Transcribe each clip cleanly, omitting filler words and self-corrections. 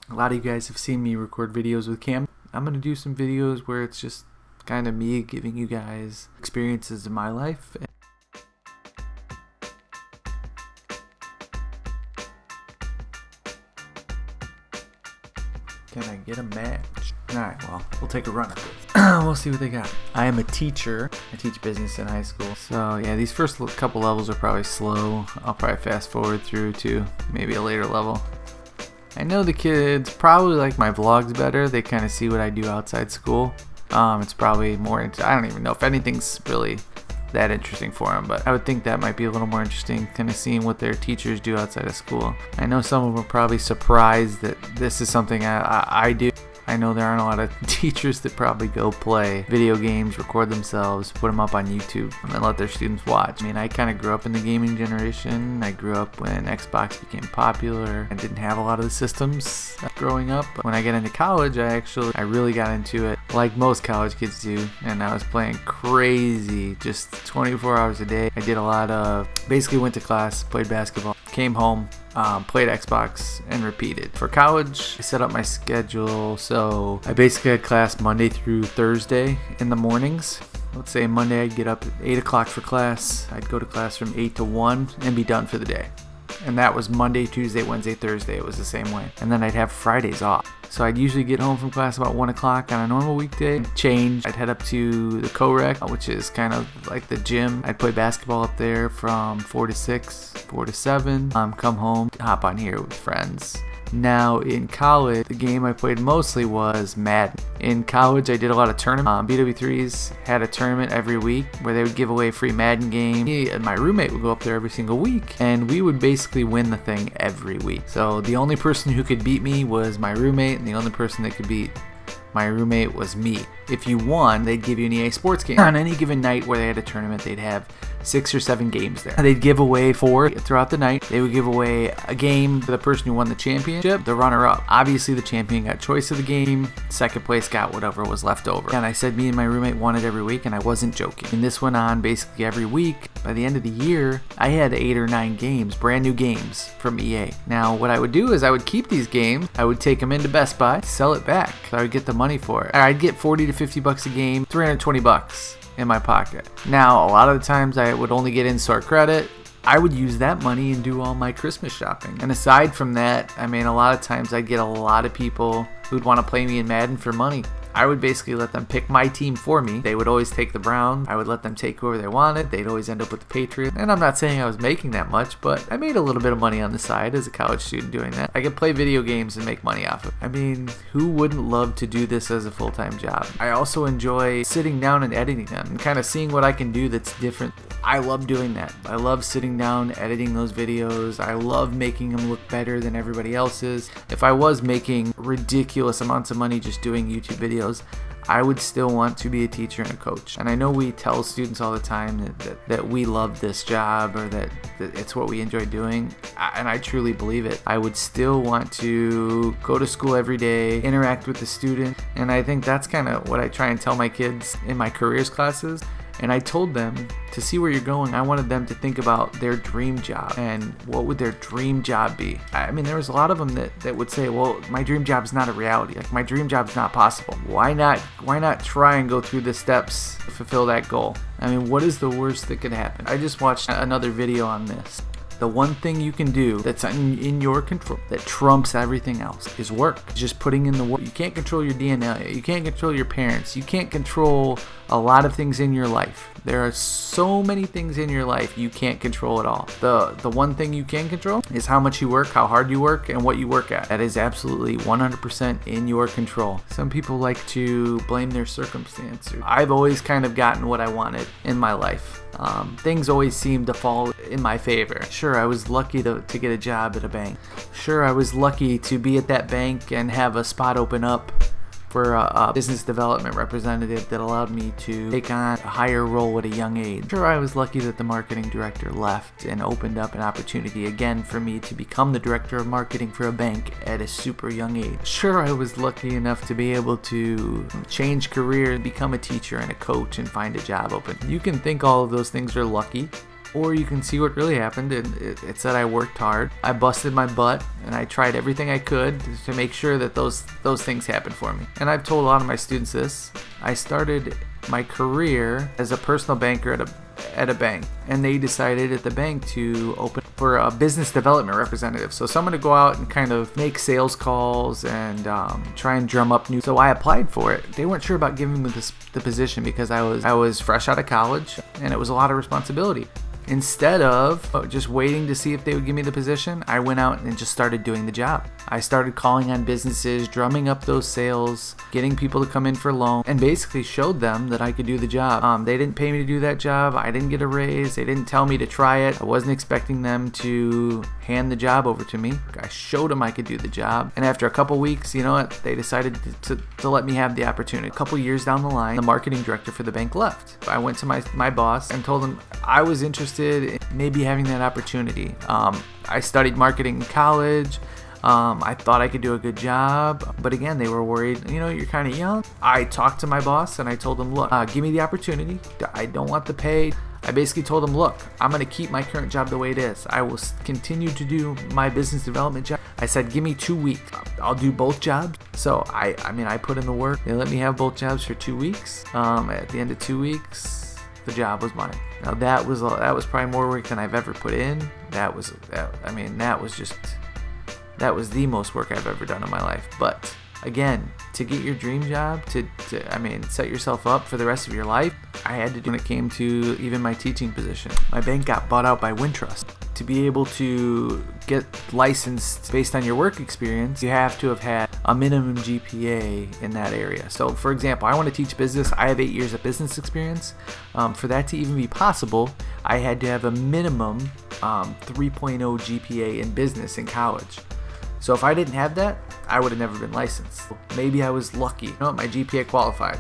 A lot of you guys have seen me record videos with Cam. I'm going to do some videos where it's just kind of me giving you guys experiences in my life. Can I get a match? Alright, well, we'll take a run at this. We'll see what they got. I am a teacher. I teach business in high school. So yeah, these first couple levels are probably slow. I'll probably fast forward through to maybe a later level. I know the kids probably like my vlogs better. They kind of see what I do outside school. It's probably more, I don't even know if anything's really that interesting for them, but I would think that might be a little more interesting, kind of seeing what their teachers do outside of school. I know some of them are probably surprised that this is something I do. I know there aren't a lot of teachers that probably go play video games, record themselves, put them up on YouTube, and let their students watch. I mean, I kind of grew up in the gaming generation. I grew up when Xbox became popular. I didn't have a lot of the systems growing up. But when I got into college, I really got into it like most college kids do, and I was playing crazy, just 24 hours a day. I did a lot of, basically went to class, played basketball, came home, played Xbox, and repeated. For college, I set up my schedule, so I basically had class Monday through Thursday in the mornings. Let's say Monday I'd get up at 8 o'clock for class. I'd go to class from 8 to 1 and be done for the day. And that was Monday, Tuesday, Wednesday, Thursday. It was the same way. And then I'd have Fridays off. So I'd usually get home from class about 1 o'clock on a normal weekday. Change. I'd head up to the co-rec, which is kind of like the gym. I'd play basketball up there from 4 to 6, 4 to 7. Come home, hop on here with friends. Now in college, the game I played mostly was Madden. In college, I did a lot of tournaments. BW3s had a tournament every week where they would give away a free Madden game. Me and my roommate would go up there every single week, and we would basically win the thing every week. So the only person who could beat me was my roommate, and the only person that could beat my roommate was me. If you won, they'd give you an EA Sports game. On any given night where they had a tournament, they'd have 6 or 7 games there. They'd give away 4 throughout the night. They would give away a game for the person who won the championship, the runner-up. Obviously, the champion got choice of the game. Second place got whatever was left over. And I said me and my roommate won it every week, and I wasn't joking. And this went on basically every week. By the end of the year, I had 8 or 9 games, brand new games from EA. Now, what I would do is I would keep these games. I would take them into Best Buy, sell it back. So I would get the money for it. I'd get 40 to 50 bucks a game, 320 bucks in my pocket. Now, a lot of the times I would only get in-store credit. I would use that money and do all my Christmas shopping. And aside from that, I mean, a lot of times I'd get a lot of people who'd want to play me in Madden for money. I would basically let them pick my team for me. They would always take the Browns. I would let them take whoever they wanted. They'd always end up with the Patriots. And I'm not saying I was making that much, but I made a little bit of money on the side as a college student doing that. I could play video games and make money off of it. I mean, who wouldn't love to do this as a full-time job? I also enjoy sitting down and editing them and kind of seeing what I can do that's different. I love doing that. I love sitting down, editing those videos. I love making them look better than everybody else's. If I was making ridiculous amounts of money just doing YouTube videos, I would still want to be a teacher and a coach. And I know we tell students all the time that we love this job, or that it's what we enjoy doing, and I truly believe it. I would still want to go to school every day, interact with the student, and I think that's kind of what I try and tell my kids in my careers classes. And I told them, to see where you're going, I wanted them to think about their dream job and what would their dream job be. I mean, there was a lot of them that would say, well, my dream job is not a reality. Like, my dream job is not possible. Why not try and go through the steps to fulfill that goal? I mean, what is the worst that could happen? I just watched another video on this. The one thing you can do that's in your control, that trumps everything else, is work. Just putting in the work. You can't control your DNA. You can't control your parents. You can't control a lot of things in your life. There are so many things in your life you can't control at all. The one thing you can control is how much you work, how hard you work, and what you work at. That is absolutely 100% in your control. Some people like to blame their circumstances. I've always kind of gotten what I wanted in my life. Things always seem to fall in my favor. Sure, I was lucky to get a job at a bank. Sure, I was lucky to be at that bank and have a spot open up for a business development representative that allowed me to take on a higher role at a young age. Sure, I was lucky that the marketing director left and opened up an opportunity again for me to become the director of marketing for a bank at a super young age. Sure, I was lucky enough to be able to change career and become a teacher and a coach and find a job open. You can think all of those things are lucky, or you can see what really happened. And it said I worked hard, I busted my butt, and I tried everything I could to make sure that those things happened for me. And I've told a lot of my students this. I started my career as a personal banker at a bank, and they decided at the bank to open for a business development representative, so someone to go out and kind of make sales calls and try and drum up new. So I applied for it. They weren't sure about giving me the position because I was fresh out of college and it was a lot of responsibility. Instead of just waiting to see if they would give me the position, I went out and just started doing the job. I started calling on businesses, drumming up those sales, getting people to come in for loans, and basically showed them that I could do the job. They didn't pay me to do that job. I didn't get a raise. They didn't tell me to try it. I wasn't expecting them to hand the job over to me. I showed them I could do the job. And after a couple weeks, you know what? They decided to let me have the opportunity. A couple years down the line, the marketing director for the bank left. I went to my boss and told him I was interested in maybe having that opportunity. I studied marketing in college. I thought I could do a good job, but again, they were worried, you're kind of young. I talked to my boss and I told him, look, give me the opportunity. I don't want the pay. I basically told him, look, I'm going to keep my current job the way it is. I will continue to do my business development job. I said, give me 2 weeks. I'll do both jobs. So I put in the work. They let me have both jobs for 2 weeks. At the end of 2 weeks, the job was mine. Now that was probably more work than I've ever put in. That was the most work I've ever done in my life. But again, to get your dream job, to set yourself up for the rest of your life, I had to do when it came to even my teaching position. My bank got bought out by Wintrust. To be able to get licensed based on your work experience, you have to have had a minimum GPA in that area. So for example, I want to teach business. I have 8 years of business experience. For that to even be possible, I had to have a minimum 3.0 GPA in business in college. So if I didn't have that, I would have never been licensed. Maybe I was lucky. My GPA qualified.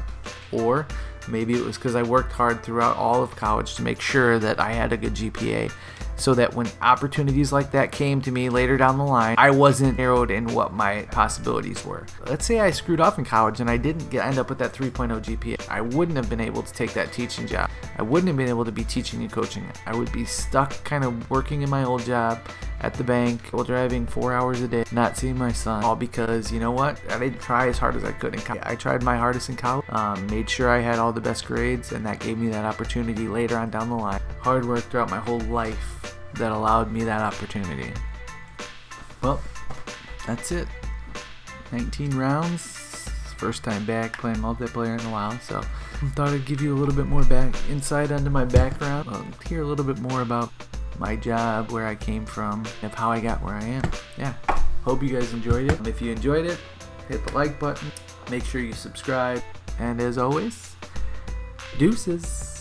Or maybe it was because I worked hard throughout all of college to make sure that I had a good GPA, so that when opportunities like that came to me later down the line, I wasn't narrowed in what my possibilities were. Let's say I screwed up in college and I didn't end up with that 3.0 GPA. I wouldn't have been able to take that teaching job. I wouldn't have been able to be teaching and coaching. I would be stuck kind of working in my old job at the bank while driving 4 hours a day, not seeing my son, all because, you know what? I didn't try as hard as I could in college. I tried my hardest in college, made sure I had all the best grades, and that gave me that opportunity later on down the line. Hard work throughout my whole life that allowed me that opportunity. Well, that's it. 19 rounds. First time back playing multiplayer in a while, so I thought I'd give you a little bit more insight into my background. Hear a little bit more about my job, where I came from, and how I got where I am. Yeah, hope you guys enjoyed it. If you enjoyed it, hit the like button, make sure you subscribe, and as always, deuces.